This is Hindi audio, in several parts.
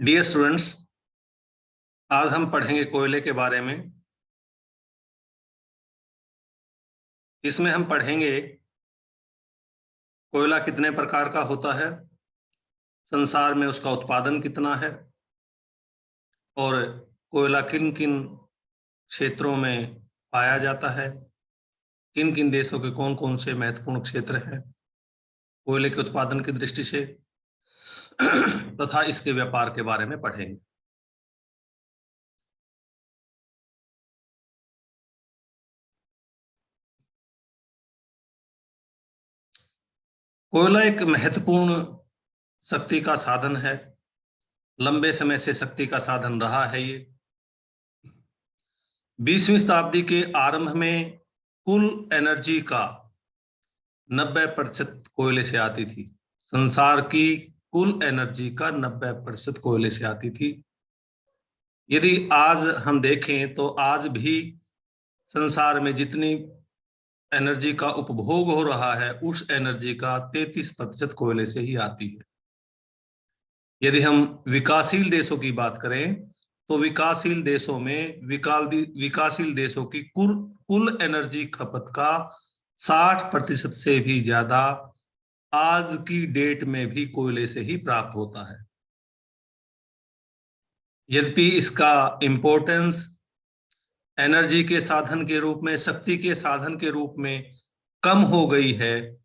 डियर स्टूडेंट्स, आज हम पढ़ेंगे कोयले के बारे में। इसमें हम पढ़ेंगे कोयला कितने प्रकार का होता है, संसार में उसका उत्पादन कितना है और कोयला किन किन क्षेत्रों में पाया जाता है, किन किन देशों के कौन कौन से महत्वपूर्ण क्षेत्र हैं कोयले के उत्पादन की दृष्टि से तथा इसके व्यापार के बारे में पढ़ेंगे। कोयला एक महत्वपूर्ण शक्ति का साधन है, लंबे समय से शक्ति का साधन रहा है। ये 20वीं शताब्दी के आरंभ में कुल एनर्जी का 90% कोयले से आती थी। संसार की कुल एनर्जी का 90% कोयले से आती थी। यदि आज हम देखें तो आज भी संसार में जितनी एनर्जी का उपभोग हो रहा है उस एनर्जी का 33% कोयले से ही आती है। यदि हम विकासशील देशों की बात करें तो विकासशील देशों में विकासशील देशों की कुल एनर्जी खपत का 60% से भी ज्यादा आज की डेट में भी कोयले से ही प्राप्त होता है। यद्यपि इसका इंपॉर्टेंस एनर्जी के साधन के रूप में, शक्ति के साधन के रूप में कम हो गई है,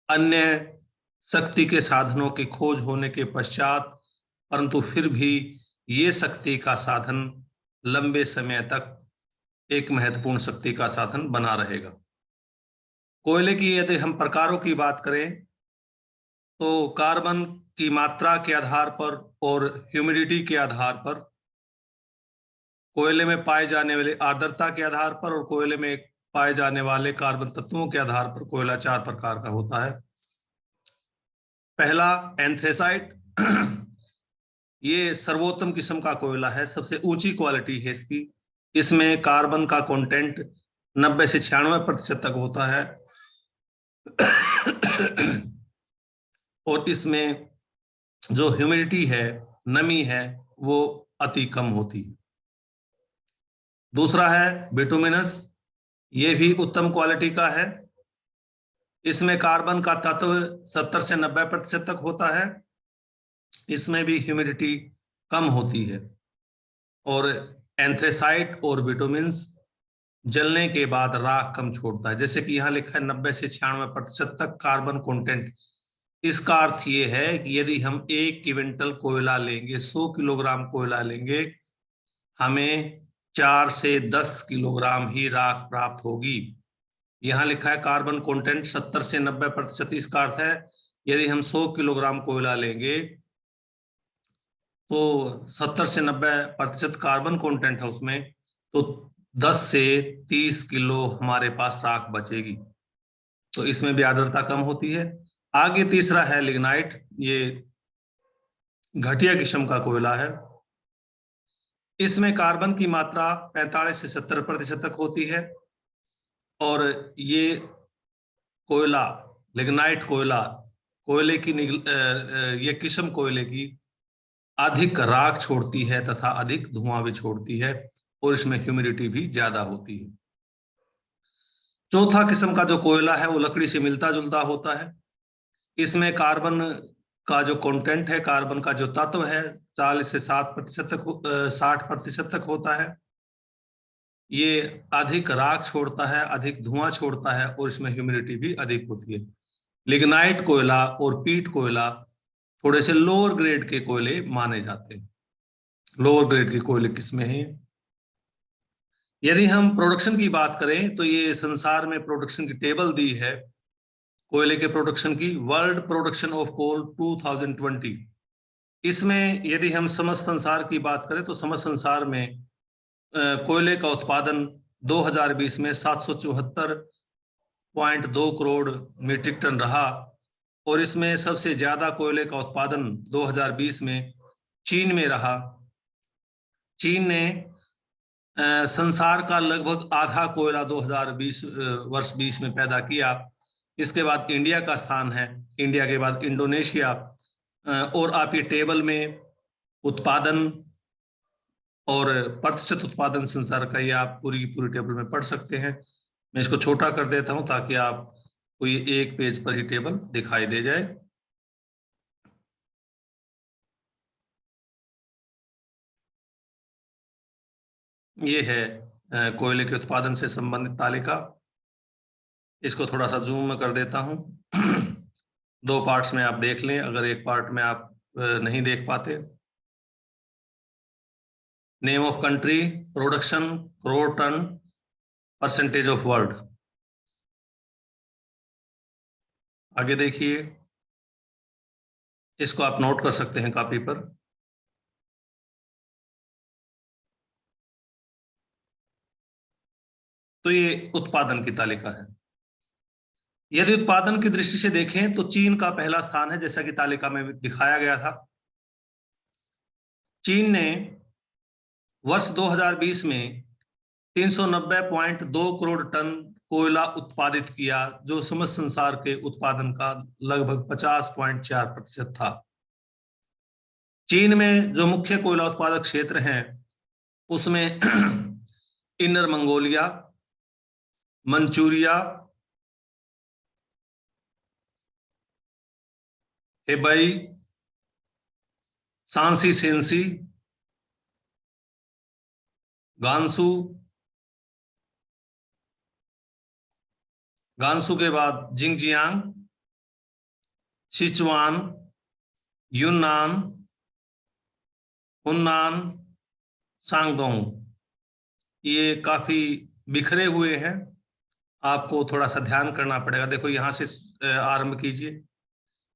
अन्य शक्ति के साधनों की खोज होने के पश्चात, परंतु फिर भी ये शक्ति का साधन लंबे समय तक एक महत्वपूर्ण शक्ति का साधन बना रहेगा। कोयले की यदि हम प्रकारों की बात करें तो कार्बन की मात्रा के आधार पर और ह्यूमिडिटी के आधार पर, कोयले में पाए जाने वाले आर्द्रता के आधार पर और कोयले में पाए जाने वाले कार्बन तत्वों के आधार पर कोयला 4 प्रकार का होता है। पहला एंथ्रेसाइट, ये सर्वोत्तम किस्म का कोयला है, सबसे ऊंची क्वालिटी है इसकी। इसमें कार्बन का कंटेंट 90 से 96% तक होता है और इसमें जो ह्यूमिडिटी है, नमी है, वो अति कम होती है। दूसरा है बिटुमिनस, ये भी उत्तम क्वालिटी का है। इसमें कार्बन का तत्व 70 से 90% तक होता है। इसमें भी ह्यूमिडिटी कम होती है। और एंथ्रेसाइट और बिटुमिन्स जलने के बाद राख कम छोड़ता है, जैसे कि यहाँ लिखा है 90 से 96% तक कार्बन कंटेंट। इसका अर्थ ये है कि यदि हम 1 क्विंटल कोयला लेंगे, 100 किलोग्राम कोयला लेंगे, हमें 4 से 10 किलोग्राम ही राख प्राप्त होगी। यहाँ लिखा है कार्बन कंटेंट 70 से 90%। इसका अर्थ है यदि हम 100 किलोग्राम कोयला लेंगे तो 70 से 90% कार्बन कंटेंट है उसमें, तो 10 से 30 किलो हमारे पास राख बचेगी। तो इसमें भी आर्द्रता कम होती है। आगे तीसरा है लिग्नाइट, ये घटिया किस्म का कोयला है। इसमें कार्बन की मात्रा 45 से 70% तक होती है और ये कोयला, लिग्नाइट कोयला, कोयले की ये किस्म कोयले की अधिक राख छोड़ती है तथा अधिक धुआं भी छोड़ती है और इसमें ह्यूमिडिटी भी ज्यादा होती है। चौथा किस्म का जो कोयला है वो लकड़ी से मिलता जुलता होता है। इसमें कार्बन का जो कंटेंट है, कार्बन का जो तत्व है, 40 से 60% तक होता है। ये अधिक राख छोड़ता है, अधिक धुआं छोड़ता है और इसमें ह्यूमिडिटी भी अधिक होती है। लिग्नाइट कोयला और पीट कोयला थोड़े से लोअर ग्रेड के कोयले माने जाते हैं, लोअर ग्रेड के कोयले किस्में हैं। यदि हम प्रोडक्शन की बात करें तो ये संसार में प्रोडक्शन की टेबल दी है कोयले के प्रोडक्शन की, वर्ल्ड प्रोडक्शन ऑफ कोल 2020। इसमें यदि हम समस्त संसार की बात करें तो समस्त संसार में कोयले का उत्पादन 2020 में 774.2 करोड़ मीट्रिक टन रहा और इसमें सबसे ज्यादा कोयले का उत्पादन 2020 में चीन में रहा। चीन ने संसार का लगभग आधा कोयला 2020 वर्ष 20 में पैदा किया। इसके बाद इंडिया का स्थान है, इंडिया के बाद इंडोनेशिया। और आप ये टेबल में उत्पादन और प्रतिशत उत्पादन संसार का, ये आप पूरी की पूरी टेबल में पढ़ सकते हैं। मैं इसको छोटा कर देता हूं ताकि आपको ये एक पेज पर ही टेबल दिखाई दे जाए। ये है कोयले के उत्पादन से संबंधित तालिका। इसको थोड़ा सा जूम में कर देता हूं। दो पार्ट्स में आप देख लें, अगर एक पार्ट में आप नहीं देख पाते। Name of country, production, crore ton, percentage of world. आगे देखिए, इसको आप नोट कर सकते हैं कॉपी पर। तो ये उत्पादन की तालिका है। यदि उत्पादन की दृष्टि से देखें तो चीन का पहला स्थान है, जैसा कि तालिका में दिखाया गया था। चीन ने वर्ष 2020 में 390.2 करोड़ टन कोयला उत्पादित किया, जो समस्त संसार के उत्पादन का लगभग 50.4% था। चीन में जो मुख्य कोयला उत्पादक क्षेत्र हैं उसमें इनर मंगोलिया, मंचूरिया, हेबई, सांसी सेंसी, गांसू, गांसू के बाद जिंगजियांग, सिचुआन, यूनान, हुन्नान, सांगदोंग। ये काफी बिखरे हुए हैं, आपको थोड़ा सा ध्यान करना पड़ेगा। देखो, यहां से आरंभ कीजिए,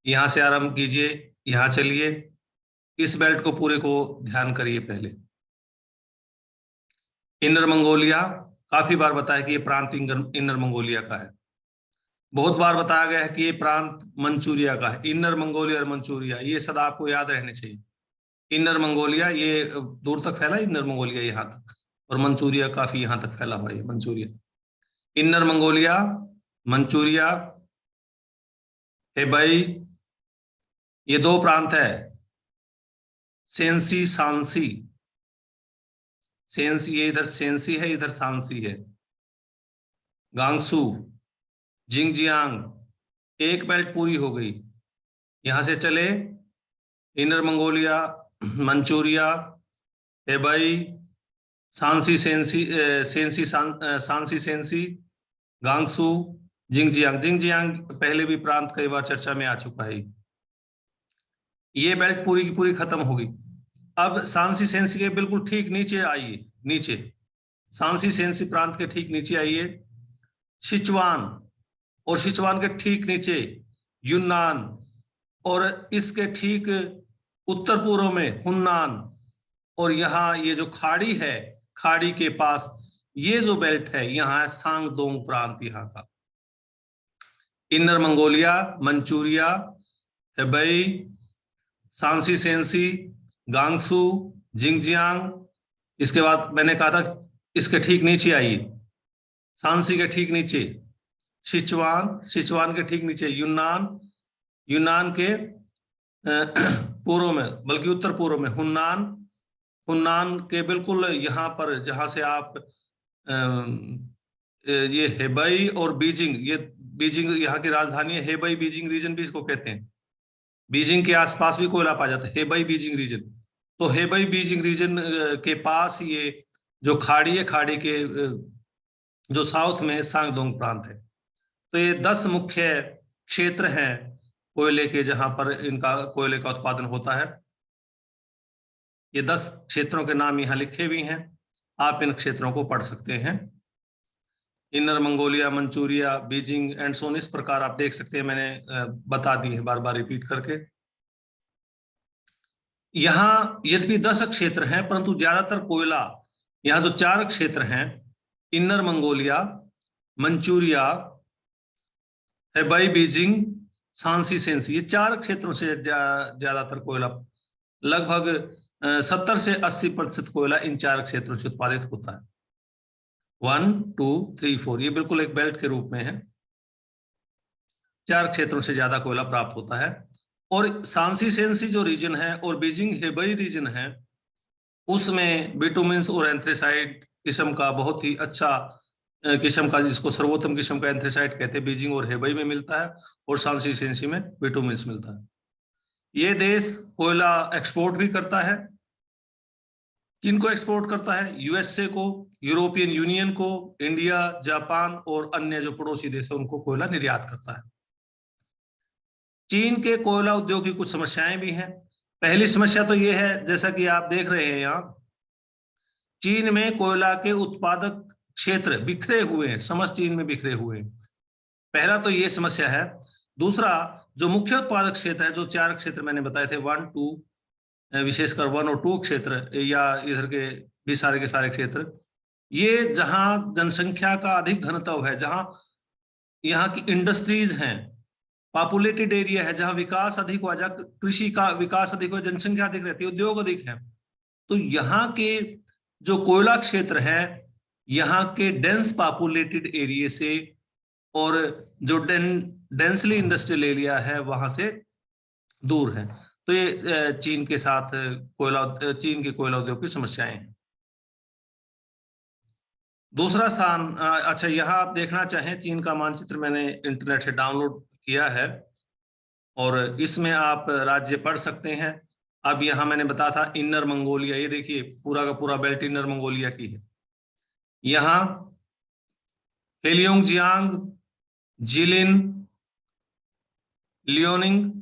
यहां से आरंभ कीजिए, यहां चलिए। इस बेल्ट को पूरे को ध्यान करिए पहले। इनर मंगोलिया, काफी बार बताया कि ये प्रांत इनर मंगोलिया का है। बहुत बार बताया गया है कि ये प्रांत मंचूरिया का है। इनर मंगोलिया और मंचूरिया, ये सदा आपको याद रहने चाहिए। इनर मंगोलिया ये दूर तक फैला, इनर मंगोलिया यहाँ तक, और मंचूरिया काफी यहाँ तक फैला हुआ है, Manchuria. Inner Mongolia, Manchuria, Hebei, ये दो प्रांत है। सेंसी, सांसी, सेंसी, ये इधर सेंसी है, इधर सांसी है। गांगसू, जिंगजियांग, एक बेल्ट पूरी हो गई। यहां से चले, इनर मंगोलिया, मंचूरिया, हेबई, सांसी सेंसी, सांसी सेंसी, गांगसू, जिंगजियांग। जिंगजियांग पहले भी प्रांत कई बार चर्चा में आ चुका है। ये बेल्ट पूरी की पूरी खत्म होगी। अब सांसी सेंसी के बिल्कुल ठीक नीचे आइए, नीचे सांसी सेंसी प्रांत के ठीक नीचे आइए सिचुआन, और सिचुआन के ठीक नीचे यूनान, और इसके ठीक उत्तर पूर्व में हुन्नान, और यहाँ ये जो खाड़ी है, खाड़ी के पास ये जो बेल्ट है, यहाँ है सांगदोंग प्रांत यहाँ का। इनर मंगोलिया, मंचूरिया, हेबई, सांसी सेंसी, गांगसू, जिंगजियांग। इसके बाद मैंने कहा था इसके ठीक नीचे आइए, सांसी के ठीक नीचे सिचुआन, सिचुआन के ठीक नीचे यूनान, यूनान के पूर्व में, बल्कि उत्तर पूर्व में हुन्नान, हुन्नान के बिल्कुल यहाँ पर जहां से आप ये हेबई और बीजिंग, ये बीजिंग यहाँ की राजधानी है। हेबई बीजिंग रीजन भी इसको कहते हैं। बीजिंग के आसपास भी कोयला पाया जाता है, हेबई बीजिंग रीजन। तो हेबई बीजिंग रीजन के पास ये जो खाड़ी है, खाड़ी के जो साउथ में सांगदोंग प्रांत है। तो ये 10 मुख्य क्षेत्र हैं कोयले के, जहां पर इनका कोयले का उत्पादन होता है। ये 10 क्षेत्रों के नाम यहाँ लिखे हुए हैं, आप इन क्षेत्रों को पढ़ सकते हैं। Inner Mongolia, Manchuria, Beijing and सोन, इस प्रकार आप देख सकते हैं। मैंने बता दी है बार बार रिपीट करके। यहाँ यद्यपि 10 क्षेत्र हैं, परंतु ज्यादातर कोयला यहाँ जो 4 क्षेत्र हैं, inner Mongolia, Manchuria, Hebei Beijing, Shanxi Shaanxi, ये 4 क्षेत्रों से ज्यादातर कोयला, लगभग 70 से 80% कोयला इन 4 क्षेत्रों से उत्पादित होता है। 1 2 3 4, ये बिल्कुल एक बेल्ट के रूप में है। 4 क्षेत्रों से ज्यादा कोयला प्राप्त होता है। और सांसी सेंसी जो रीजन है और बीजिंग हेबेई रीजन है, उसमें बिटुमिन्स और एंथ्रेसाइट किस्म का बहुत ही अच्छा किस्म का, जिसको सर्वोत्तम किस्म का एंथ्रेसाइट कहते हैं, बीजिंग और हेबेई में मिलता है, और सांसी सेंसी में बिटुमिन्स मिलता है। ये देश कोयला एक्सपोर्ट भी करता है। किनको एक्सपोर्ट करता है? यूएसए को, यूरोपियन यूनियन को, इंडिया, जापान और अन्य जो पड़ोसी देश है उनको कोयला निर्यात करता है। चीन के कोयला उद्योग की कुछ समस्याएं भी हैं। पहली समस्या तो ये है, जैसा कि आप देख रहे हैं यहाँ, चीन में कोयला के उत्पादक क्षेत्र बिखरे हुए हैं, समस्त चीन में बिखरे हुए हैं। पहला तो ये समस्या है। दूसरा, जो मुख्य उत्पादक क्षेत्र है, जो 4 क्षेत्र मैंने बताए थे, 1, 2, विशेषकर 1 और 2 क्षेत्र, या इधर के भी सारे के सारे क्षेत्र, ये जहां जनसंख्या का अधिक घनत्व है, जहां यहाँ की इंडस्ट्रीज हैं, पॉपुलेटेड एरिया है, जहां विकास अधिक हुआ, जहां कृषि का विकास अधिक हुआ, जनसंख्या अधिक रहती है, उद्योग अधिक है, तो यहाँ के जो कोयला क्षेत्र है, यहाँ के डेंस पॉपुलेटेड एरिया से और जो डेंसली इंडस्ट्रियल एरिया है वहां से दूर है। तो ये चीन के साथ चीन के कोयला उद्योग की समस्याएं हैं। दूसरा स्थान, अच्छा, यहाँ आप देखना चाहें, चीन का मानचित्र मैंने इंटरनेट से डाउनलोड किया है और इसमें आप राज्य पढ़ सकते हैं। अब यहाँ मैंने बताया था इनर मंगोलिया, ये देखिए पूरा का पूरा बेल्ट इनर मंगोलिया की है। यहाँ हेलियोंगजियांग, जिलिन, लियोनिंग,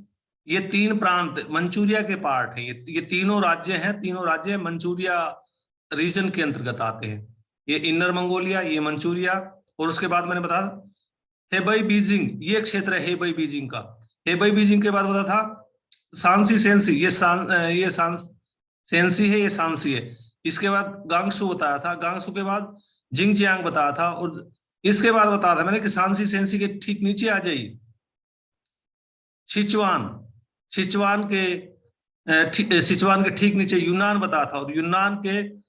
ये 3 प्रांत मंचूरिया के पार्ट हैं। ये तीनों राज्य हैं, तीनों राज्य मंचूरिया रीजन के अंतर्गत आते हैं। ये इनर मंगोलिया, ये मंचूरिया, और उसके बाद मैंने बताया हेबेई बीजिंग, ये क्षेत्र है हेबेई बीजिंग का। हेबेई बीजिंग के बाद बताया था सांसी सेंसी, ये सेंसी है, ये सांसी है। इसके बाद गांगसू बताया था, गांगसू के बाद जिंगजियांग बताया था, और इसके बाद बताया था मैंने कि सांसी सेंसी के ठीक नीचे आ जाइए सिचुआन, सिचुआन के ठीक नीचे यूनान बताया था, और यूनान के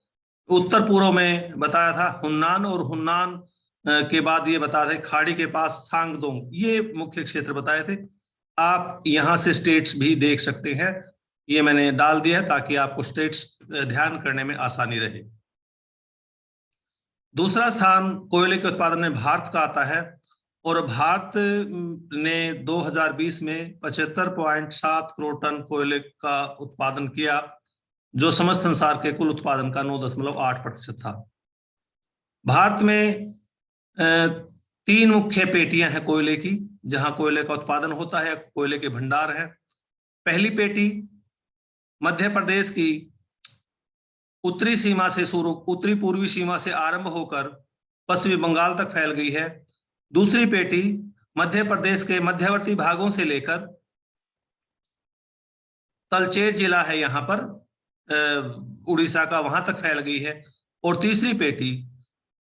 उत्तर पूर्व में बताया था हुन्नान, और हुन्नान के बाद ये बताया था खाड़ी के पास सांगदोंग। ये मुख्य क्षेत्र बताए थे। आप यहां से स्टेट्स भी देख सकते हैं, ये मैंने डाल दिया ताकि आपको स्टेट्स ध्यान करने में आसानी रहे। दूसरा स्थान कोयले के उत्पादन में भारत का आता है, और भारत ने 2020 में 75.7 करोड़ टन कोयले का उत्पादन किया, जो समस्त संसार के कुल उत्पादन का 9.8% था। भारत में 3 मुख्य पेटियां हैं कोयले की, जहां कोयले का उत्पादन होता है, कोयले के भंडार हैं। पहली पेटी मध्य प्रदेश की उत्तरी सीमा से शुरू, उत्तरी पूर्वी सीमा से आरंभ होकर पश्चिमी बंगाल तक फैल गई है। दूसरी पेटी मध्य प्रदेश के मध्यवर्ती भागों से लेकर तलचेर जिला है यहाँ पर उड़ीसा का, वहां तक फैल गई है। और तीसरी पेटी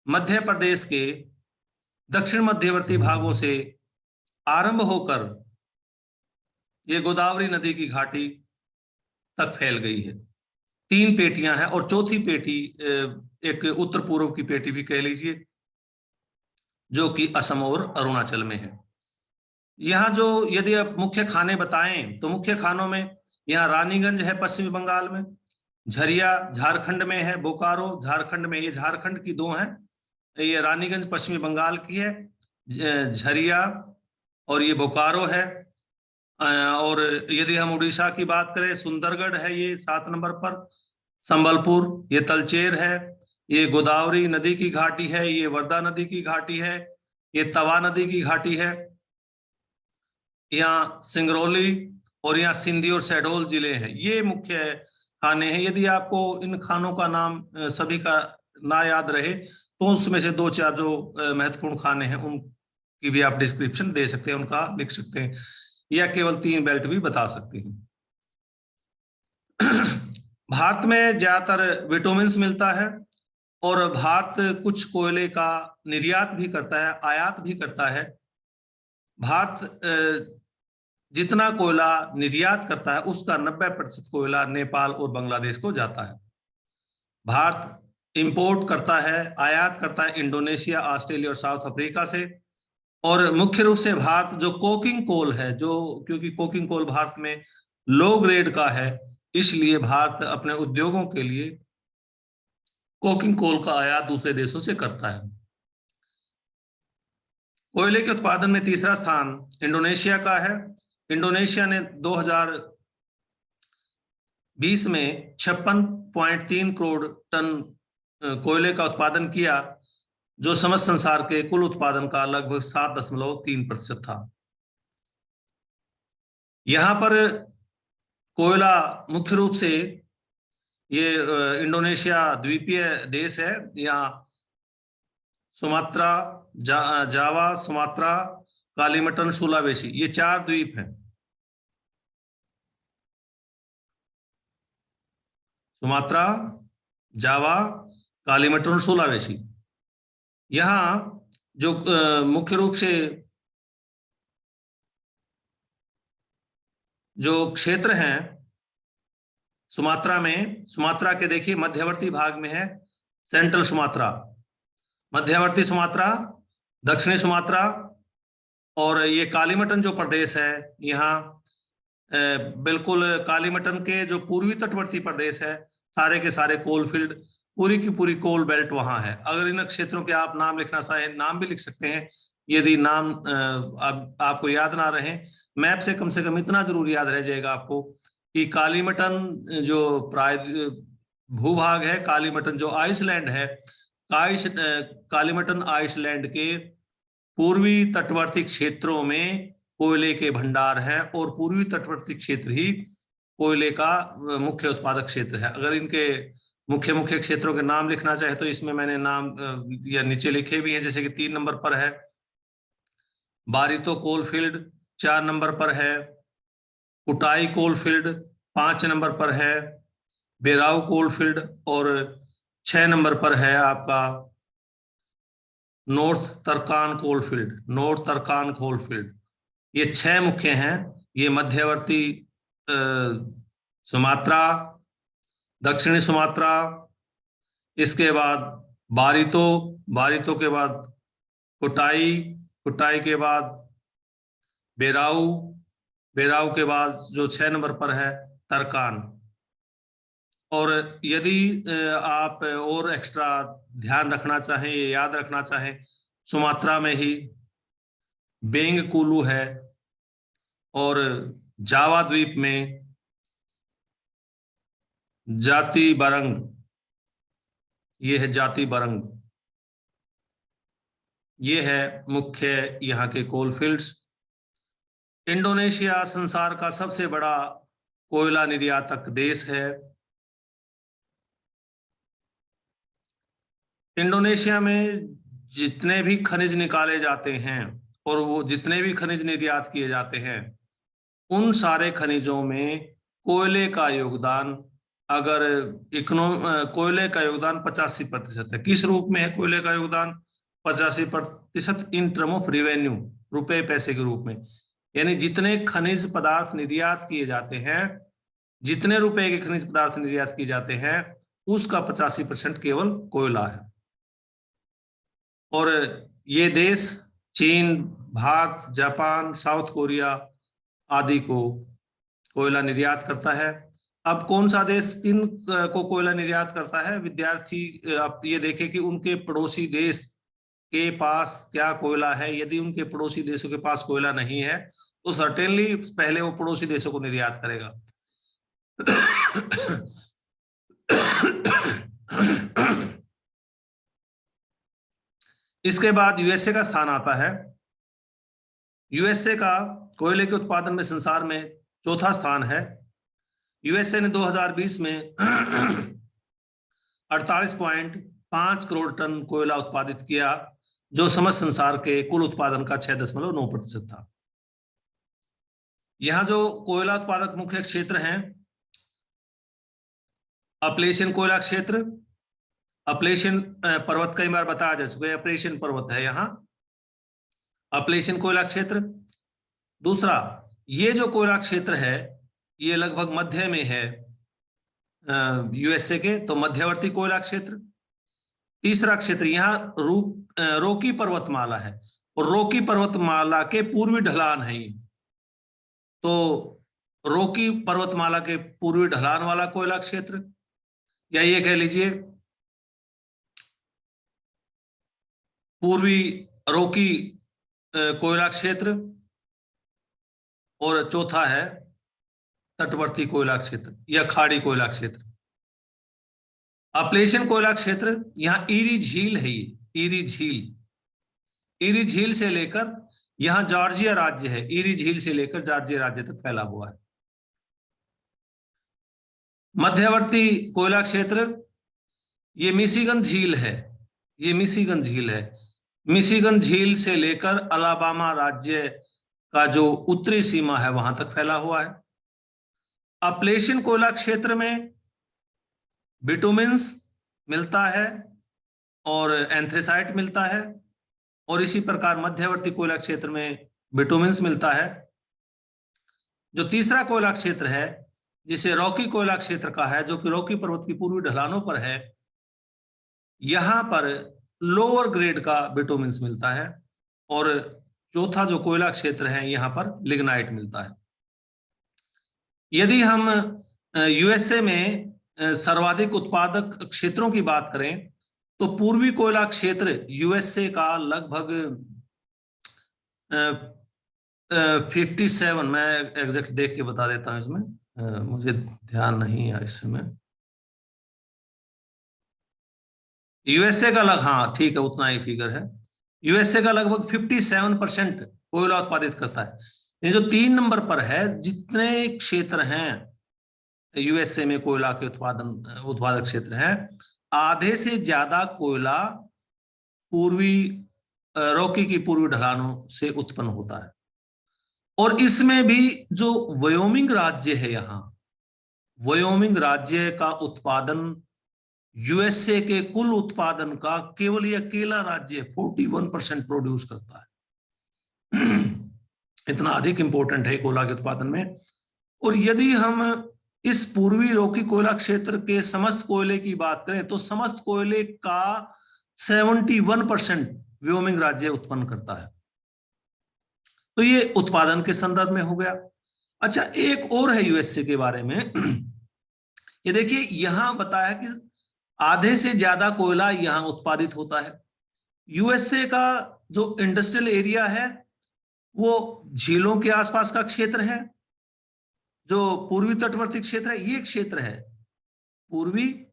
मध्य प्रदेश के दक्षिण मध्यवर्ती भागों से आरंभ होकर ये गोदावरी नदी की घाटी तक फैल गई है। 3 पेटियां हैं, और चौथी पेटी एक उत्तर पूर्व की पेटी भी कह लीजिए, जो कि असम और अरुणाचल में है। यहाँ जो यदि आप मुख्य खाने बताएं तो मुख्य खानों में यहाँ रानीगंज है पश्चिमी बंगाल में, झरिया झारखंड में है, बोकारो झारखंड में, ये झारखंड की 2 हैं, ये रानीगंज पश्चिमी बंगाल की है, झरिया और ये बोकारो है। और यदि हम उड़ीसा की बात करें, सुंदरगढ़ है ये 7 नंबर पर, संबलपुर, ये तलचेर है, ये गोदावरी नदी की घाटी है, ये वर्धा नदी की घाटी है, ये तवा नदी की घाटी है, यहाँ सिंगरौली, और यहाँ सिंधी और शहडोल जिले हैं। ये मुख्य खाने हैं। यदि आपको इन खानों का नाम सभी का ना याद रहे तो उसमें से 2-4 जो महत्वपूर्ण खाने हैं उनकी भी आप डिस्क्रिप्शन दे सकते हैं, उनका लिख सकते हैं, या केवल 3 बेल्ट भी बता सकते हैं। भारत में ज्यादातर विटामिन्स मिलता है, और भारत कुछ कोयले का निर्यात भी करता है, आयात भी करता है। भारत जितना कोयला निर्यात करता है उसका 90% कोयला नेपाल और बांग्लादेश को जाता है। भारत इंपोर्ट करता है, आयात करता है इंडोनेशिया, ऑस्ट्रेलिया और साउथ अफ्रीका से, और मुख्य रूप से भारत जो कोकिंग कोल है, जो क्योंकि कोकिंग कोल भारत में लो ग्रेड का है, इसलिए भारत अपने उद्योगों के लिए कोकिंग कोल का आयात दूसरे देशों से करता है। कोयले के उत्पादन में तीसरा स्थान इंडोनेशिया का है। इंडोनेशिया ने 2020 में 56.3 करोड़ टन कोयले का उत्पादन किया, जो समस्त संसार के कुल उत्पादन का लगभग 7.3% था। यहां पर कोयला मुख्य रूप से ये इंडोनेशिया द्वीपीय देश है। यहाँ सुमात्रा, जावा, सुमात्रा, कालीमटन, सुलावेसी, ये 4 द्वीप हैं। सुमात्रा, जावा, कालीमटन और सुलावेसी। यहाँ जो मुख्य रूप से जो क्षेत्र हैं सुमात्रा में, सुमात्रा के देखिए मध्यवर्ती भाग में है सेंट्रल सुमात्रा, मध्यवर्ती सुमात्रा, दक्षिणी सुमात्रा, और ये कालीमटन जो प्रदेश है, यहाँ बिल्कुल कालीमटन के जो पूर्वी तटवर्ती प्रदेश है, सारे के सारे कोल फील्ड, पूरी की पूरी कोल बेल्ट वहां है। अगर इन क्षेत्रों के आप नाम लिखना चाहें, नाम भी लिख सकते हैं, यदि नाम आपको याद ना रहे, मैप से कम इतना जरूर याद रह जाएगा आपको कि कालीमटन जो भूभाग है, कालीमटन जो आइसलैंड है, कालीमटन आइसलैंड के पूर्वी तटवर्ती क्षेत्रों में कोयले के भंडार हैं, और पूर्वी तटवर्ती क्षेत्र ही कोयले का मुख्य उत्पादक क्षेत्र है। अगर इनके मुख्य मुख्य क्षेत्रों के नाम लिखना चाहे तो इसमें मैंने नाम या नीचे लिखे भी हैं, जैसे कि 3 नंबर पर है बारितो कोलफील्ड, 4 नंबर पर है कुटाई कोलफील्ड, 5 नंबर पर है बेराऊ कोलफील्ड, और 6 नंबर पर है आपका नॉर्थ तरकान कोलफील्ड, नॉर्थ तरकान कोलफील्ड। ये 6 मुख्य हैं। ये मध्यवर्ती सुमात्रा, दक्षिणी सुमात्रा, इसके बाद बारितो, बारितो के बाद कुटाई, कुटाई के बाद बेराऊ, बेराऊ के बाद जो 6 नंबर पर है तरकान। और यदि आप और एक्स्ट्रा ध्यान रखना चाहें, ये याद रखना चाहें, सुमात्रा में ही बेंगकुलू है, और जावा द्वीप में जाति बरंग, ये है जाति बरंग, ये है मुख्य यहाँ के कोलफील्ड्स। इंडोनेशिया संसार का सबसे बड़ा कोयला निर्यातक देश है। इंडोनेशिया में जितने भी खनिज निकाले जाते हैं और वो जितने भी खनिज निर्यात किए जाते हैं, उन सारे खनिजों में कोयले का योगदान, अगर कोयले का योगदान 85% है। किस रूप में है कोयले का योगदान 85% इन टर्म ऑफ रेवेन्यू, रुपए पैसे के रूप में। यानी जितने खनिज पदार्थ निर्यात किए जाते हैं, जितने रुपए के खनिज पदार्थ निर्यात किए जाते हैं, उसका 85% केवल कोयला है। और ये देश चीन, भारत, जापान, साउथ कोरिया आदि को कोयला निर्यात करता है। अब कौन सा देश किन को कोयला निर्यात करता है, विद्यार्थी आप ये देखें कि उनके पड़ोसी देश के पास क्या कोयला है। यदि उनके पड़ोसी देशों के पास कोयला नहीं है तो सर्टेनली पहले वो पड़ोसी देशों को निर्यात करेगा। इसके बाद यूएसए का स्थान आता है। यूएसए का कोयले के उत्पादन में संसार में चौथा स्थान है। यूएसए ने 2020 में 48.5 करोड़ टन कोयला उत्पादित किया, जो समस्त संसार के कुल उत्पादन का 6.9% था। यहां जो कोयला उत्पादक मुख्य क्षेत्र हैं, अपलेशियन कोयला क्षेत्र, अपलेशियन पर्वत कई बार बताया जा चुका है, अपलेशियन पर्वत है यहाँ अपलेशियन कोयला क्षेत्र। दूसरा, ये जो कोयला क्षेत्र है ये लगभग मध्य में है यूएसए के, तो मध्यवर्ती कोयला क्षेत्र। तीसरा क्षेत्र यहाँ रॉकी पर्वतमाला है। और रॉकी पर्वतमाला के पूर्वी ढलान है ये। तो रॉकी पर्वतमाला के पूर्वी ढलान वाला कोयला क्षेत्र, या ये कह लीजिए पूर्वी रॉकी कोयला क्षेत्र, और चौथा है तटवर्ती कोयला क्षेत्र या खाड़ी कोयला क्षेत्र। अपलेशियन कोयला क्षेत्र, यहां ईरी झील है, ये ईरी झील, ईरी झील से लेकर यहां जॉर्जिया राज्य है, ईरी झील से लेकर जॉर्जिया राज्य तक फैला हुआ है। मध्यवर्ती कोयला क्षेत्र, ये मिशिगन झील है, ये मिशिगन झील है, मिशिगन झील से लेकर अलाबामा राज्य का जो उत्तरी सीमा है वहां तक फैला हुआ है। अपलेशियन कोयला क्षेत्र में बिटुमिन्स मिलता है और एंथ्रेसाइट मिलता है, और इसी प्रकार मध्यवर्ती कोयला क्षेत्र में बिटुमिन्स मिलता है। जो तीसरा कोयला क्षेत्र है जिसे रॉकी कोयला क्षेत्र का है, जो कि रॉकी पर्वत की पूर्वी ढलानों पर है, यहां पर लोअर ग्रेड का बिटुमिन्स मिलता है। और चौथा जो कोयला क्षेत्र है यहां पर लिग्नाइट मिलता है। यदि हम यूएसए में सर्वाधिक उत्पादक क्षेत्रों की बात करें तो पूर्वी कोयला क्षेत्र यूएसए का लगभग 57, मैं एग्जैक्ट देख के बता देता हूं इसमें, मुझे ध्यान नहीं है इसमें। यूएसए का हाँ ठीक है, उतना ही फिगर है। यूएसए का लगभग 57% कोयला उत्पादित करता है। ये जो 3 नंबर पर है, जितने क्षेत्र हैं यूएसए में कोयला के उत्पादक क्षेत्र हैं, आधे से ज्यादा कोयला पूर्वी रॉकी की पूर्वी ढलानों से उत्पन्न होता है। और इसमें भी जो वायोमिंग राज्य है, यहां वायोमिंग राज्य का उत्पादन यूएसए के कुल उत्पादन का केवल ये अकेला राज्य 41% प्रोड्यूस करता है। इतना अधिक इंपॉर्टेंट है कोयला के उत्पादन में। और यदि हम इस पूर्वी रॉकी कोयला क्षेत्र के समस्त कोयले की बात करें तो समस्त कोयले का 71% वायोमिंग राज्य उत्पन्न करता है। तो ये उत्पादन के संदर्भ में हो गया। अच्छा, एक और है यूएसए के बारे में। ये देखिए, यहां बताया कि आधे से ज्यादा कोयला यहां उत्पादित होता है। यूएसए का जो इंडस्ट्रियल एरिया है वो झीलों के आसपास का क्षेत्र है। जो पूर्वी तटवर्ती क्षेत्र है, ये क्षेत्र है पूर्वी,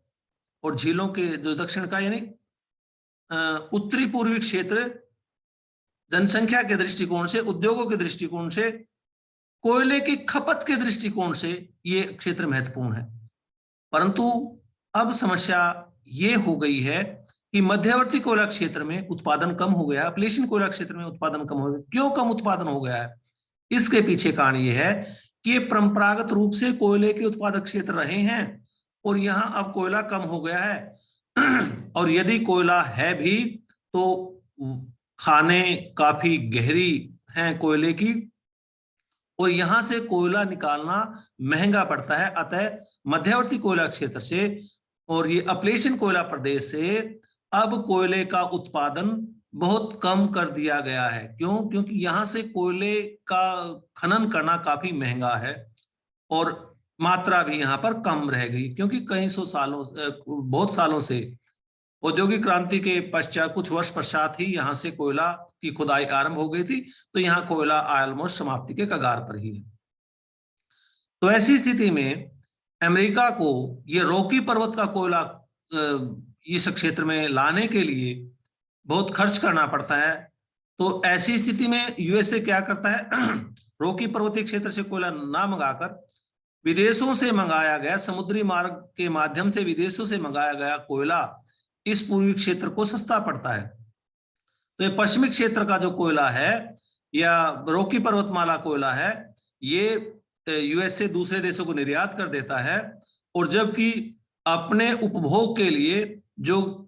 और झीलों के जो दक्षिण का यानी उत्तरी पूर्वी क्षेत्र जनसंख्या के दृष्टिकोण से, उद्योगों के दृष्टिकोण से, कोयले की खपत के दृष्टिकोण से ये क्षेत्र महत्वपूर्ण है। परंतु अब समस्या ये हो गई है कि मध्यवर्ती कोयला क्षेत्र में उत्पादन कम हो गया, अपलेशियन कोयला क्षेत्र में उत्पादन कम हो गया। क्यों कम उत्पादन हो गया है? इसके पीछे कारण ये है कि ये परंपरागत रूप से कोयले के उत्पादक क्षेत्र रहे हैं और यहां अब कोयला कम हो गया है। और यदि कोयला है भी तो खाने काफी गहरी हैं कोयले की, और यहां से कोयला निकालना महंगा पड़ता है। अतः मध्यवर्ती कोयला क्षेत्र से और ये अपलेशियन कोयला प्रदेश से अब कोयले का उत्पादन बहुत कम कर दिया गया है। क्यों? क्योंकि यहां से कोयले का खनन करना काफी महंगा है और मात्रा भी यहां पर कम रह गई, क्योंकि कई सौ सालों बहुत सालों से औद्योगिक क्रांति के पश्चात, कुछ वर्ष पश्चात ही यहां से कोयला की खुदाई आरंभ हो गई थी। तो यहाँ कोयला ऑलमोस्ट समाप्ति के कगार पर ही है। तो ऐसी स्थिति में अमेरिका को ये रॉकी पर्वत का कोयला इस क्षेत्र में लाने के लिए बहुत खर्च करना पड़ता है। तो ऐसी स्थिति में यूएसए क्या करता है? रॉकी पर्वतीय क्षेत्र से कोयला ना मंगाकर विदेशों से मंगाया गया, समुद्री मार्ग के माध्यम से विदेशों से मंगाया गया कोयला इस पूर्वी क्षेत्र को सस्ता पड़ता है। तो ये पश्चिमी क्षेत्र का जो कोयला है या रॉकी पर्वतमाला कोयला है, ये यूएसए दूसरे देशों को निर्यात कर देता है। और जबकि अपने उपभोग के लिए जो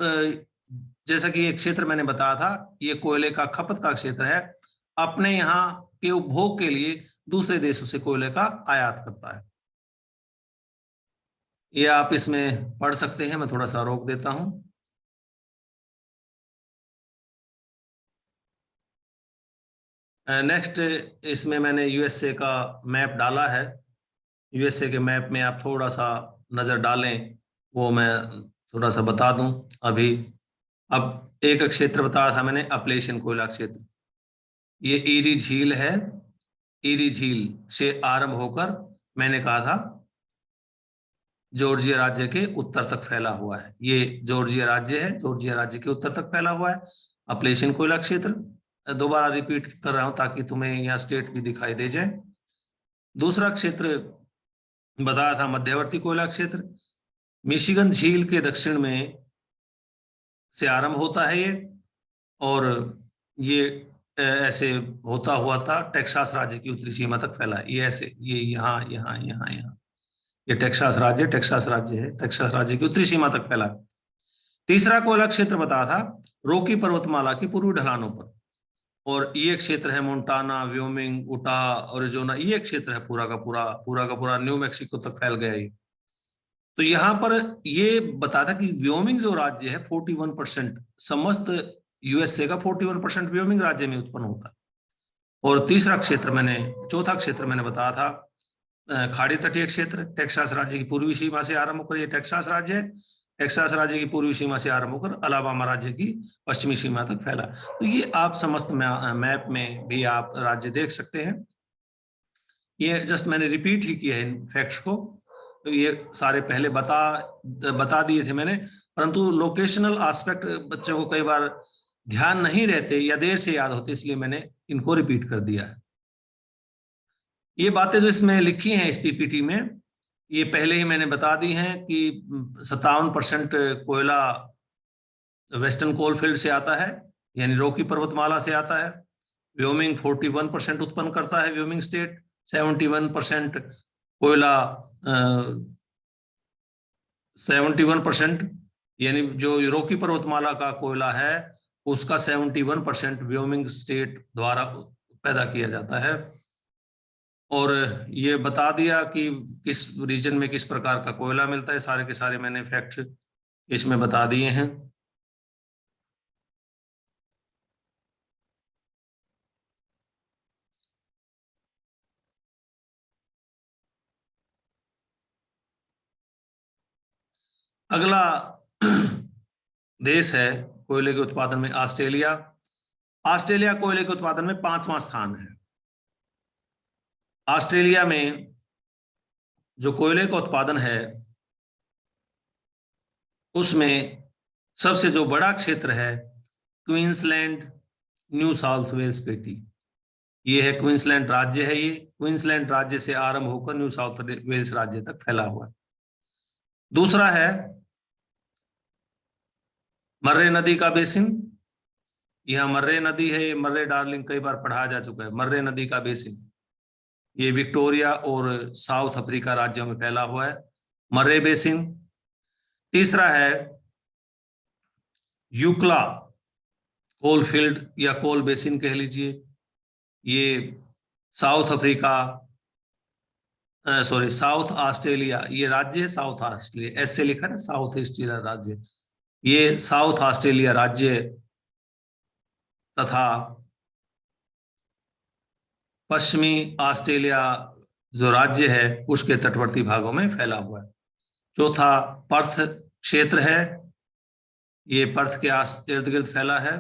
जैसा कि ये क्षेत्र मैंने बताया था, ये कोयले का खपत का क्षेत्र है, अपने यहाँ के उपभोग के लिए दूसरे देशों से कोयले का आयात करता है। ये आप इसमें पढ़ सकते हैं, मैं थोड़ा सा रोक देता हूं। नेक्स्ट इसमें मैंने यूएसए का मैप डाला है। यूएसए के मैप में आप थोड़ा सा नजर डालें, वो मैं थोड़ा सा बता दूं अभी। अब एक क्षेत्र बताया था मैंने, अपलेशियन कोयला क्षेत्र। ये ईरी झील है, ईरी झील से आरंभ होकर मैंने कहा था जॉर्जिया राज्य के उत्तर तक फैला हुआ है। ये जॉर्जिया राज्य है, जॉर्जिया राज्य के उत्तर तक फैला हुआ है अपलेशियन कोयला क्षेत्र। दोबारा रिपीट कर रहा हूं ताकि तुम्हें यहाँ स्टेट भी दिखाई दे जाए। दूसरा क्षेत्र बताया था मध्यवर्ती कोयला क्षेत्र, मिशिगन झील के दक्षिण में से आरंभ होता है ये, और ये ऐसे होता हुआ था टेक्सास राज्य की उत्तरी सीमा तक फैला है। ये ऐसे, ये यहाँ यहाँ यहाँ यहाँ, ये टेक्सास राज्य, टेक्सास राज्य है, टेक्सास राज्य की उत्तरी सीमा तक फैला है। तीसरा कोयला क्षेत्र बताया था रॉकी पर्वतमाला की पूर्वी ढलानों पर, और ये क्षेत्र है मोन्टाना, व्योमिंग, उटा, ओरिजोना, ये क्षेत्र है पूरा का पूरा न्यू मैक्सिको तक फैल गया ये। तो यहाँ पर ये बताया था कि व्योमिंग जो राज्य है 41%, समस्त यूएसए का 41% व्योमिंग राज्य में उत्पन्न होता है। और चौथा क्षेत्र मैंने बताया था खाड़ी तटीय क्षेत्र, टेक्सास राज्य की पूर्वी सीमा से आरंभ होकर, ये टेक्सास राज्य है, टेक्सास राज्य की पूर्वी सीमा से आरंभ होकर अलाबामा राज्य की पश्चिमी सीमा तक फैला। तो ये आप समस्त मैप में भी आप राज्य देख सकते हैं। ये जस्ट मैंने रिपीट ही किया है इन फैक्ट्स को, तो ये सारे पहले बता दिए थे मैंने, परंतु लोकेशनल एस्पेक्ट बच्चों को कई बार ध्यान नहीं रहते या देर से याद होते, इसलिए मैंने इनको रिपीट कर दिया है। ये बातें जो इसमें लिखी हैं इस पीपीटी में, ये पहले ही मैंने बता दी हैं कि 57% कोयला वेस्टर्न कोलफील्ड से आता है, यानी रॉकी पर्वतमाला से आता है। व्योमिंग 41% उत्पन्न करता है, व्योमिंग स्टेट। 71% कोयला 71%, यानी जो रॉकी पर्वतमाला का कोयला है उसका 71% व्योमिंग स्टेट द्वारा पैदा किया जाता है। और ये बता दिया कि किस रीजन में किस प्रकार का कोयला मिलता है, सारे के सारे मैंने फैक्ट इसमें बता दिए हैं। अगला देश है कोयले के उत्पादन में ऑस्ट्रेलिया। ऑस्ट्रेलिया कोयले के उत्पादन में 5वां स्थान है। ऑस्ट्रेलिया में जो कोयले का उत्पादन है उसमें सबसे जो बड़ा क्षेत्र है क्वींसलैंड न्यू साउथ वेल्स पेटी, ये है क्वींसलैंड राज्य है। ये क्वींसलैंड राज्य से आरंभ होकर न्यू साउथ वेल्स राज्य तक फैला हुआ है। दूसरा है मर्रे नदी का बेसिन। यह मर्रे नदी है, ये मर्रे डार्लिंग कई बार पढ़ाया जा चुका है। मर्रे नदी का बेसिन ये विक्टोरिया और साउथ अफ्रीका राज्यों में फैला हुआ है, मर्रे बेसिन। तीसरा है यूक्ला कोलफील्ड या कोल बेसिन कह लीजिए, ये साउथ अफ्रीका साउथ ऑस्ट्रेलिया, ये राज्य है साउथ ऑस्ट्रेलिया, ऐसे लिखा है साउथ ऑस्ट्रेलिया राज्य, ये साउथ ऑस्ट्रेलिया राज्य तथा पश्चिमी ऑस्ट्रेलिया जो राज्य है उसके तटवर्ती भागों में फैला हुआ है। चौथा पर्थ क्षेत्र है, ये पर्थ के इर्द गिर्द फैला है।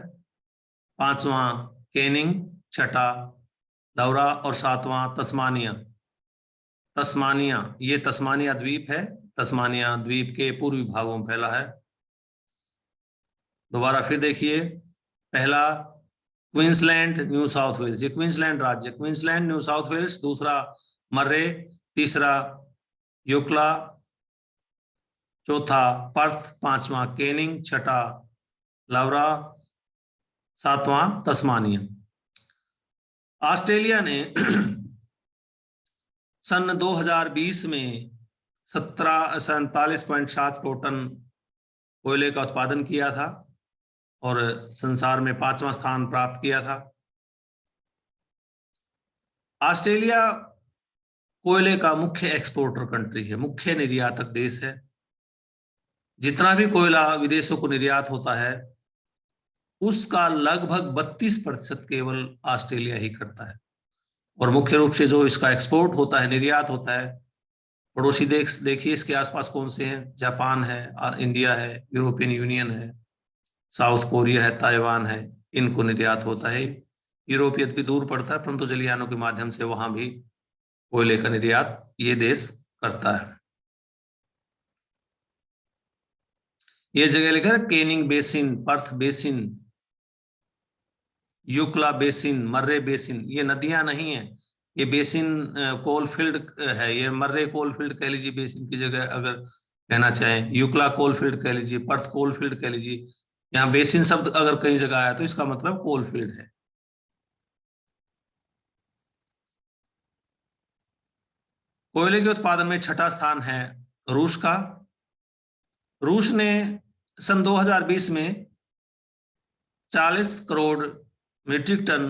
पांचवां केनिंग, छठा लौरा और सातवां तस्मानिया। तस्मानिया, ये तस्मानिया द्वीप है, तस्मानिया द्वीप के पूर्वी भागों में फैला है। दोबारा फिर देखिए, पहला क्वींसलैंड न्यू साउथ वेल्स, ये क्वींसलैंड राज्य, क्वींसलैंड न्यू साउथ वेल्स। दूसरा मर्रे, तीसरा यूक्ला, चौथा पर्थ, पांचवा केनिंग, छठा लौरा, सातवां तस्मानिया। ऑस्ट्रेलिया ने सन 2020 में 47.7 टन कोयले का उत्पादन किया था और संसार में 5वां स्थान प्राप्त किया था। ऑस्ट्रेलिया कोयले का मुख्य एक्सपोर्टर कंट्री है, मुख्य निर्यातक देश है। जितना भी कोयला विदेशों को निर्यात होता है उसका लगभग 32% केवल ऑस्ट्रेलिया ही करता है। और मुख्य रूप से जो इसका एक्सपोर्ट होता है, निर्यात होता है, पड़ोसी देश देखिए इसके आसपास कौन से हैं, जापान है, इंडिया है, यूरोपियन यूनियन है, साउथ कोरिया है, ताइवान है, इनको निर्यात होता है। यूरोपियत भी दूर पड़ता है, परंतु जलयानों के माध्यम से वहां भी कोयले का निर्यात ये देश करता है। ये जगह लिखा है Canning basin, Perth basin, Eucla basin, Murray basin. ये नदियां नहीं है, ये बेसिन कोलफील्ड है। ये मर्रे कोलफील्ड कह लीजिए बेसिन की जगह, अगर कहना चाहें यूक्ला कोलफील्ड कह लीजिए, पर्थ कोलफील्ड कह लीजिए। यहाँ बेसिन शब्द अगर कई जगह आया तो इसका मतलब कोलफील्ड है। कोयले के उत्पादन में छठा स्थान है रूस का। रूस ने सन 2020 में 40 करोड़ मीट्रिक टन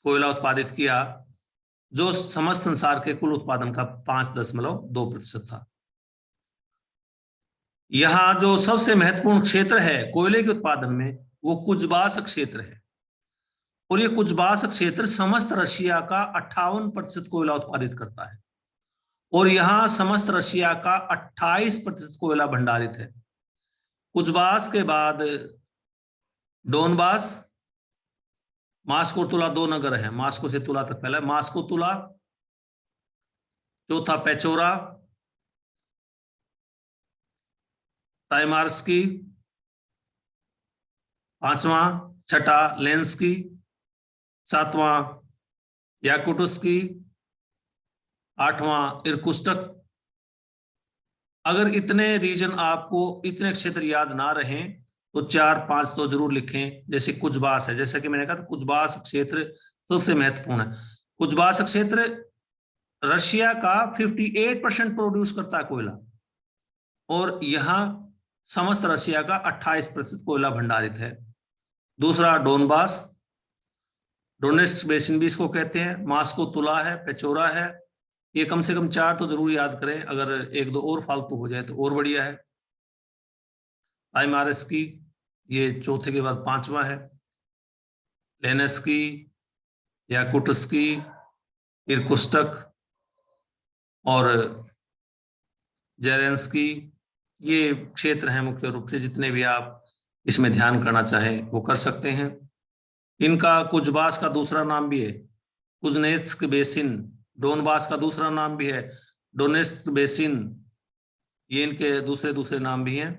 कोयला उत्पादित किया, जो समस्त संसार के कुल उत्पादन का 5.2% था। यहां जो सबसे महत्वपूर्ण क्षेत्र है कोयले के उत्पादन में वो कुजबास क्षेत्र है। और ये कुजबास क्षेत्र समस्त रशिया का 58% कोयला उत्पादित करता है। और यहां समस्त रशिया का 28% कोयला भंडारित है। कुजबास के बाद डोनबास, मास्को, तुला, दो नगर हैं, मास्को से तुला तक पहला मास्को, तुला, चौथा पेचोरा, टाइमार्स्की, पांचवा, छठा लेंस्की, सातवां याकुटस्की, आठवां इरकुस्टक। अगर इतने रीजन आपको, इतने क्षेत्र याद ना रहें तो 4-5 तो जरूर लिखें। जैसे कुजबास है, जैसा कि मैंने कहा, कुजबास क्षेत्र सबसे महत्वपूर्ण है। कुजबास क्षेत्र रशिया का 58% प्रोड्यूस करता है कोयला, और यहां समस्त रशिया का 28% कोयला भंडारित है। दूसरा डोनबास, डोनेट्स्क बेसिन भी इसको कहते हैं, मास्को, तुला है, पेचोरा है। ये कम से कम 4 तो जरूर याद करें, अगर 1-2 और फालतू हो जाए तो और बढ़िया है। टाइमार्स्की ये चौथे के बाद पांचवा है, लेनेस्की, याकुटस्की, इरकुस्टक और जेरेंस्की। ये क्षेत्र हैं मुख्य रूप से, जितने भी आप इसमें ध्यान करना चाहें वो कर सकते हैं। इनका कुजबास का दूसरा नाम भी है कुजनेत्स्क बेसिन, डोनबास का दूसरा नाम भी है डोनेट्स्क बेसिन। ये इनके दूसरे दूसरे नाम भी हैं।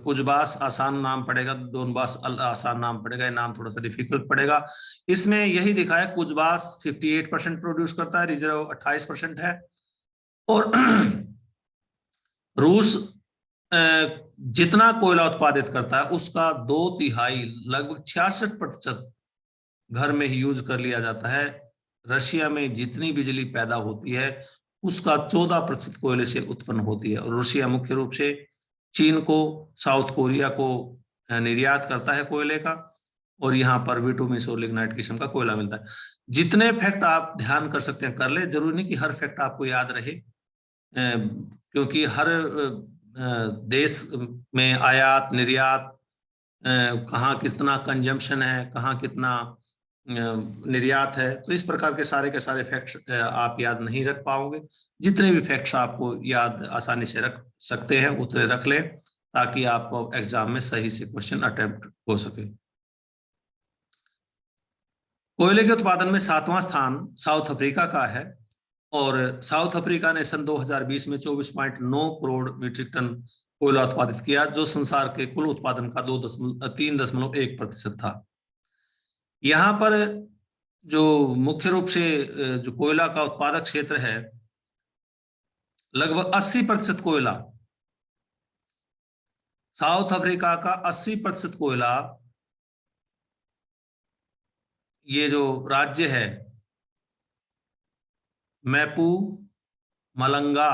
कुजबास आसान नाम पड़ेगा, डोनबास आसान नाम पड़ेगा, ये नाम थोड़ा सा डिफिकल्ट पड़ेगा। इसमें यही दिखा है, कुजबास 58% प्रोड्यूस करता है, रिजर्व 28% है। और रूस जितना कोयला उत्पादित करता है उसका 2/3 लगभग 66% घर में ही यूज कर लिया जाता है। रशिया में जितनी बिजली पैदा होती है उसका 14% कोयले से उत्पन्न होती है। और रशिया मुख्य रूप से चीन को, साउथ कोरिया को निर्यात करता है कोयले का, और यहाँ पर बिटुमिस और लिग्नाइट किस्म का कोयला मिलता है। जितने फैक्ट आप ध्यान कर सकते हैं कर ले, जरूरी नहीं कि हर फैक्ट आपको याद रहे, क्योंकि हर देश में आयात निर्यात, कहाँ कितना कंजम्पशन है, कहाँ कितना निर्यात है, तो इस प्रकार के सारे फैक्ट्स आप याद नहीं रख पाओगे। जितने भी फैक्ट्स आपको याद आसानी से रख सकते हैं उतने रख लें, ताकि आपको एग्जाम में सही से क्वेश्चन अटेम्प्ट हो सके। कोयले के उत्पादन में 7वां स्थान साउथ अफ्रीका का है, और साउथ अफ्रीका ने सन 2020 में 24.9 करोड़ मीट्रिक टन कोयला उत्पादित किया, जो संसार के कुल उत्पादन का 3.1% था। यहाँ पर जो मुख्य रूप से जो कोयला का उत्पादक क्षेत्र है, लगभग 80% कोयला, साउथ अफ्रीका का 80% कोयला, ये जो राज्य है मैपू मलंगा,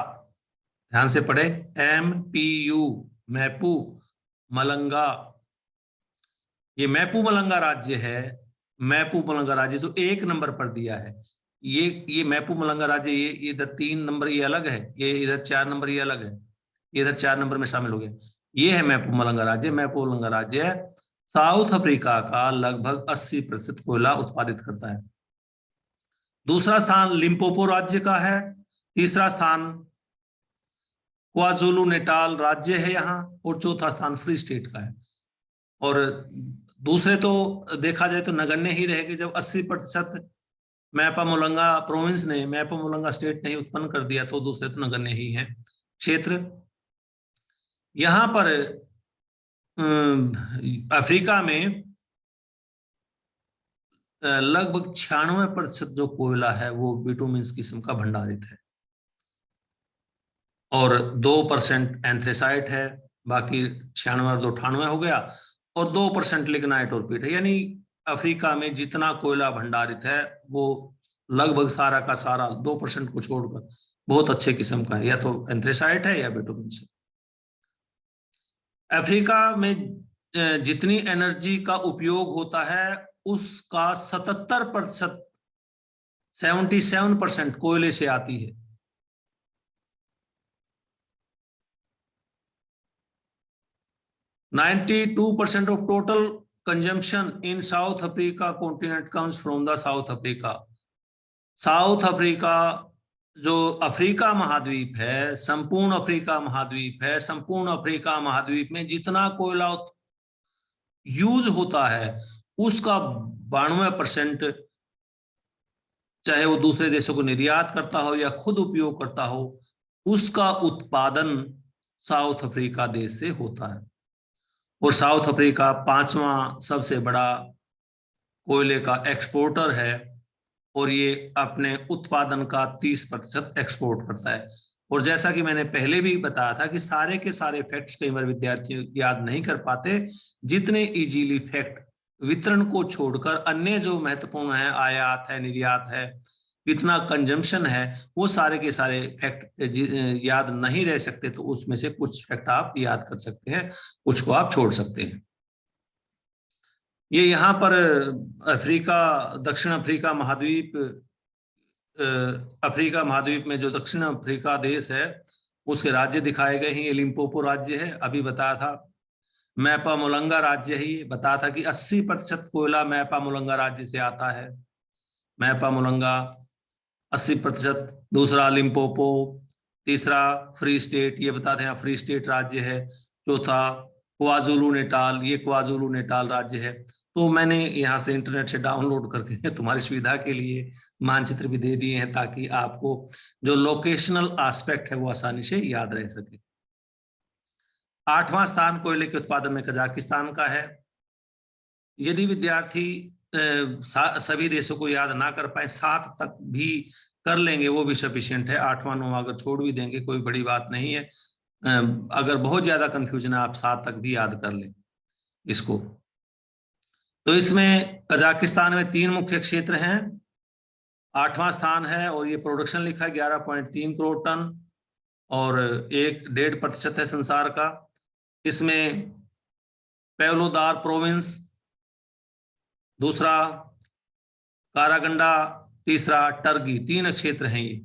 ध्यान से पढ़े, MPU, मैपू मलंगा। ये मैपू मलंगा राज्य है, मैपू मलंगा राज्य जो 1 नंबर पर दिया है। ये मैपू मलंगा राज्य, ये इधर 3 नंबर ये अलग है, ये इधर 4 नंबर ये अलग है, ये इधर 4 नंबर में शामिल हो गए। ये है मैपू मलंगा राज्य। मैपू मलंगा राज्य साउथ अफ्रीका का लगभग 80% कोयला उत्पादित करता है। दूसरा स्थान लिम्पोपो राज्य का है। तीसरा स्थान क्वाजुलू नेटाल राज्य है यहाँ, और चौथा स्थान फ्री स्टेट का है। और दूसरे तो देखा जाए तो नगण्य ही रहेगी, जब 80% मैपामुलंगा प्रोविंस ने, मैपामुलंगा स्टेट ने ही उत्पन्न कर दिया, तो दूसरे तो नगण्य ही है क्षेत्र। यहाँ पर अफ्रीका में लगभग 96% जो कोयला है वो बिटुमिन्स किस्म का भंडारित है, और 2% एंथ्रेसाइट है। बाकी 96 और 2 98 हो गया, और 2% लिग्नाइट और पीट है। यानी अफ्रीका में जितना कोयला भंडारित है वो लगभग सारा का सारा 2% को छोड़कर बहुत अच्छे किस्म का है, या तो एंथ्रेसाइट है या बिटुमिन्स है। अफ्रीका में जितनी एनर्जी का उपयोग होता है उसका 77%, 77% कोयले से आती है। "92% of total consumption in South Africa continent comes from the South Africa." South Africa, जो अफ्रीका महाद्वीप है, संपूर्ण अफ्रीका महाद्वीप है, संपूर्ण अफ्रीका महाद्वीप में जितना कोयला यूज होता है उसका 92%, चाहे वो दूसरे देशों को निर्यात करता हो या खुद उपयोग करता हो, उसका उत्पादन साउथ अफ्रीका देश से होता है। और साउथ अफ्रीका 5वां सबसे बड़ा कोयले का एक्सपोर्टर है, और ये अपने उत्पादन का 30% एक्सपोर्ट करता है। और जैसा कि मैंने पहले भी बताया था कि सारे के सारे फैक्ट्स कई बार विद्यार्थी याद नहीं कर पाते, जितने इजीली फैक्ट वितरण को छोड़कर अन्य जो महत्वपूर्ण है, आयात है, निर्यात है, कितना कंजम्पशन है, वो सारे के सारे फैक्ट याद नहीं रह सकते, तो उसमें से कुछ फैक्ट आप याद कर सकते हैं, कुछ को आप छोड़ सकते हैं। ये यहाँ पर अफ्रीका, दक्षिण अफ्रीका महाद्वीप, अफ्रीका महाद्वीप में जो दक्षिण अफ्रीका देश है उसके राज्य दिखाए गए हैं। ये लिम्पोपो राज्य है, अभी बताया था। मैपामुलंगा राज्य ही बताया था कि 80% कोयला मैपामुलंगा राज्य से आता है। मैपामुलंगा 80%, दूसरा लिम्पोपो, तीसरा फ्री स्टेट, ये बताते हैं फ्री स्टेट राज्य है। चौथा क्वाजुलू नेटाल, ये क्वाजुलू नेटाल राज्य है। तो मैंने यहाँ से इंटरनेट से डाउनलोड करके तुम्हारी सुविधा के लिए मानचित्र भी दे दिए हैं, ताकि आपको जो लोकेशनल एस्पेक्ट है वो आसानी से याद रह सके। 8वां स्थान कोयले के उत्पादन में कजाकिस्तान का है। यदि विद्यार्थी सभी देशों को याद ना कर पाए, 7 तक भी कर लेंगे वो भी सफिशिएंट है। 8वां 9वां अगर छोड़ भी देंगे कोई बड़ी बात नहीं है। अगर बहुत ज्यादा कंफ्यूजन है आप 7 तक भी याद कर लें इसको। तो इसमें कजाकिस्तान में 3 मुख्य क्षेत्र हैं। 8वां स्थान है, और ये प्रोडक्शन लिखा है 11.3 करोड़ टन, और 1.5% है संसार का। इसमें पेवलोदार प्रोविंस, दूसरा कारागंडा, तीसरा टर्की, 3 क्षेत्र हैं ये।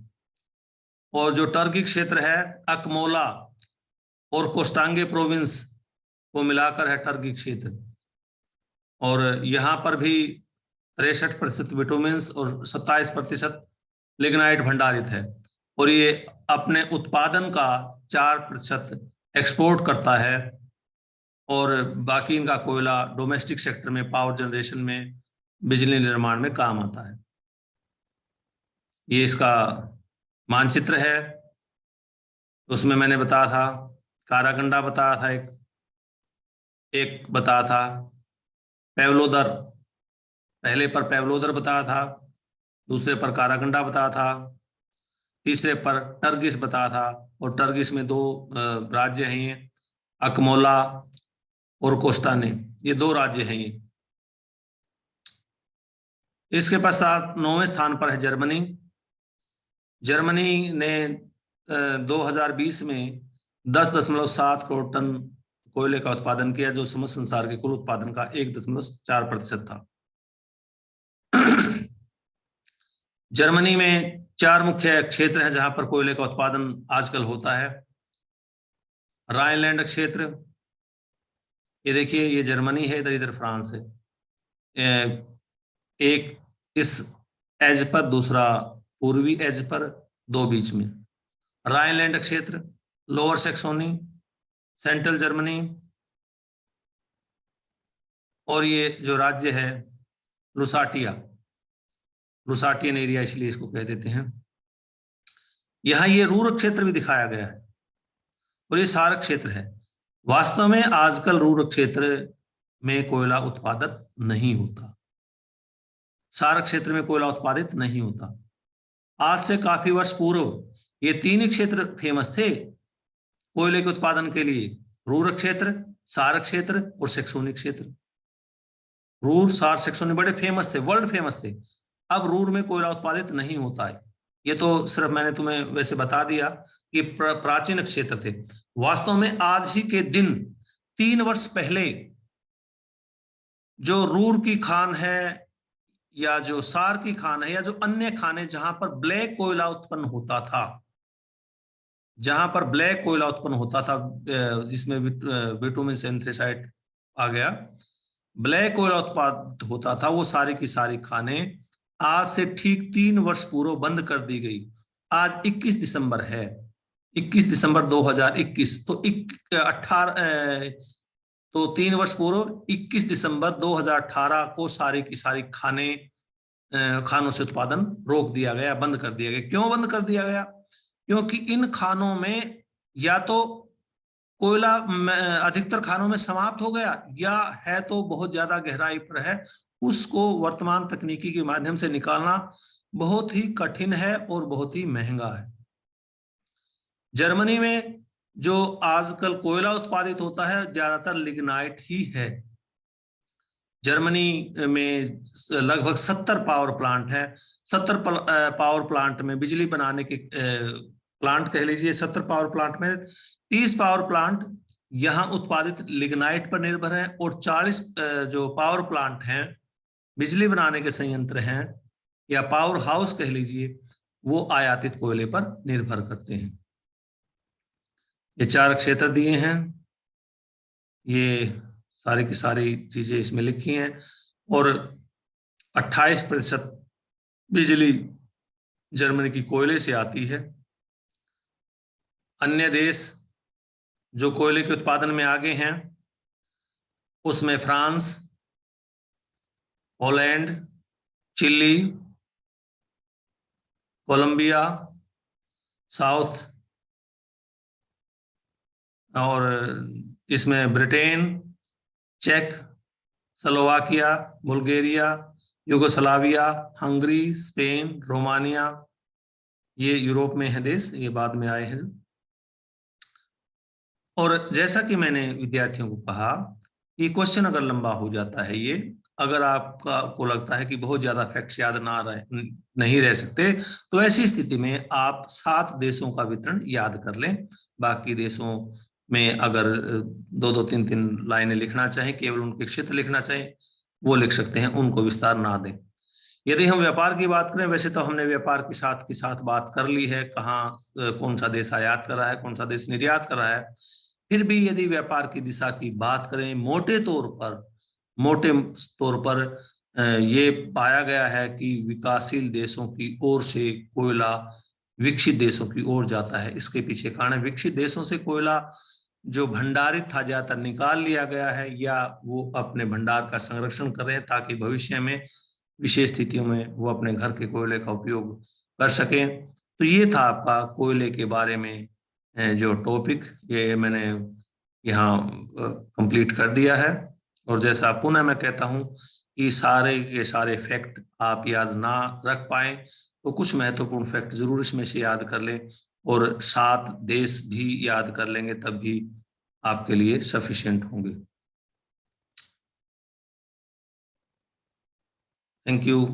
और जो टर्की क्षेत्र है अकमोला और कोस्टांगे प्रोविंस को मिलाकर है टर्की क्षेत्र। और यहाँ पर भी 63% विटामिन्स और 27% लिग्नाइट भंडारित है, और ये अपने उत्पादन का 4% एक्सपोर्ट करता है, और बाकी इनका कोयला डोमेस्टिक सेक्टर में, पावर जनरेशन में, बिजली निर्माण में काम आता है। ये इसका मानचित्र है, उसमें मैंने बताया था कारागंडा बताया था, एक बताया था पेवलोदर, पहले पर पेवलोदर बताया था, दूसरे पर कारागंडा बताया था, तीसरे पर टर्गिस बताया था। और टर्गिस में 2 राज्य हैं, अकमोला और कोस्टाने, ये 2 राज्य हैं ये। इसके पश्चात 9वें स्थान पर है जर्मनी। जर्मनी ने 2020 में 10.7 करोड़ टन कोयले का उत्पादन किया, जो समस्त संसार के कुल उत्पादन का 1.4% था। जर्मनी में 4 मुख्य क्षेत्र हैं जहां पर कोयले का उत्पादन आजकल होता है। राइनलैंड क्षेत्र, ये देखिए, ये जर्मनी है, इधर इधर फ्रांस है। एक इस एज पर, दूसरा पूर्वी एज पर, दो बीच में। राइनलैंड क्षेत्र, लोअर सेक्सोनी, सेंट्रल जर्मनी, और ये जो राज्य है लुसाटिया, लुसाटियन एरिया इसलिए इसको कह देते हैं। यहां ये रूर क्षेत्र भी दिखाया गया है और ये सारक क्षेत्र है। वास्तव में आजकल रूर क्षेत्र में कोयला उत्पादित नहीं होता, सारक क्षेत्र में कोयला उत्पादित नहीं होता। आज से काफी वर्ष पूर्व ये तीन ही क्षेत्र फेमस थे कोयले के उत्पादन के लिए, रूर क्षेत्र, सारक क्षेत्र और सेक्सोनिक क्षेत्र। रूर, सार, सेक्सोनिक बड़े फेमस थे, वर्ल्ड फेमस थे। अब रूर में कोयला उत्पादित नहीं होता है। ये तो सिर्फ मैंने तुम्हें वैसे बता दिया कि प्राचीन क्षेत्र थे। वास्तव में आज ही के दिन 3 वर्ष पहले जो रूर की खान है, या जो सार की खान है, या जो अन्य खाने जहां पर ब्लैक कोयला उत्पन्न होता था, जहां पर ब्लैक कोयला उत्पन्न होता था, जिसमें बिटुमिन एंथ्रेसाइट आ गया, ब्लैक कोयला उत्पादित होता था, वो सारी की सारी खाने आज से ठीक 3 वर्ष पूर्व बंद कर दी गई। आज 21 दिसंबर है, 21 दिसंबर 2021, तो 18 तो 3 वर्ष पूर्व 21 दिसंबर 2018 को सारी की सारी खानों से उत्पादन रोक दिया गया, बंद कर दिया गया। क्यों बंद कर दिया गया? क्योंकि इन खानों में या तो कोयला अधिकतर खानों में समाप्त हो गया, या है तो बहुत ज्यादा गहराई पर है, उसको वर्तमान तकनीकी के माध्यम से निकालना बहुत ही कठिन है और बहुत ही महंगा है। जर्मनी में जो आजकल कोयला उत्पादित होता है ज्यादातर लिग्नाइट ही है। जर्मनी में लगभग 70 पावर प्लांट है। 70 पावर प्लांट में बिजली बनाने के प्लांट कह लीजिए, 70 पावर प्लांट में 30 पावर प्लांट यहां उत्पादित लिग्नाइट पर निर्भर है, और 40 जो पावर प्लांट हैं, बिजली बनाने के संयंत्र हैं, या पावर हाउस कह लीजिए, वो आयातित कोयले पर निर्भर करते हैं। ये 4 क्षेत्र दिए हैं, ये सारी की सारी चीजें इसमें लिखी हैं, और 28% बिजली जर्मनी की कोयले से आती है। अन्य देश जो कोयले के उत्पादन में आगे हैं उसमें France, Poland, Chile, Colombia, South, और इसमें ब्रिटेन, चेक, Slovakia, Bulgaria, Yugoslavia, Hungary, Spain, Romania, ये यूरोप में है देश, ये बाद में आए हैं। और जैसा कि मैंने विद्यार्थियों को कहा कि क्वेश्चन अगर लंबा हो जाता है, ये अगर आपका को लगता है कि बहुत ज्यादा फैक्ट्स याद नहीं रह सकते, तो ऐसी स्थिति में आप 7 देशों का वितरण याद कर लें। बाकी देशों में अगर 2-2, 3-3 लाइनें लिखना चाहें, केवल उनके क्षेत्र लिखना चाहें, वो लिख सकते हैं, उनको विस्तार ना दें। यदि हम व्यापार की बात करें, वैसे तो हमने व्यापार के साथ बात कर ली है, कहाँ कौन सा देश आयात कर रहा है, कौन सा देश निर्यात कर रहा है। फिर भी यदि व्यापार की दिशा की बात करें, मोटे तौर पर ये पाया गया है कि विकासशील देशों की ओर से कोयला विकसित देशों की ओर जाता है। इसके पीछे कारण है, विकसित देशों से कोयला जो भंडारित था ज्यादातर निकाल लिया गया है, या वो अपने भंडार का संरक्षण कर रहे हैं ताकि भविष्य में विशेष स्थितियों में वो अपने घर के कोयले का उपयोग कर सकें। तो ये था आपका कोयले के बारे में जो टॉपिक, ये मैंने यहाँ कंप्लीट कर दिया है। और जैसा पुनः मैं कहता हूँ कि सारे के सारे फैक्ट आप याद ना रख पाए तो कुछ महत्वपूर्ण फैक्ट जरूर इसमें से याद कर लें, और 7 देश भी याद कर लेंगे तब भी आपके लिए सफिशिएंट होंगे। Thank you.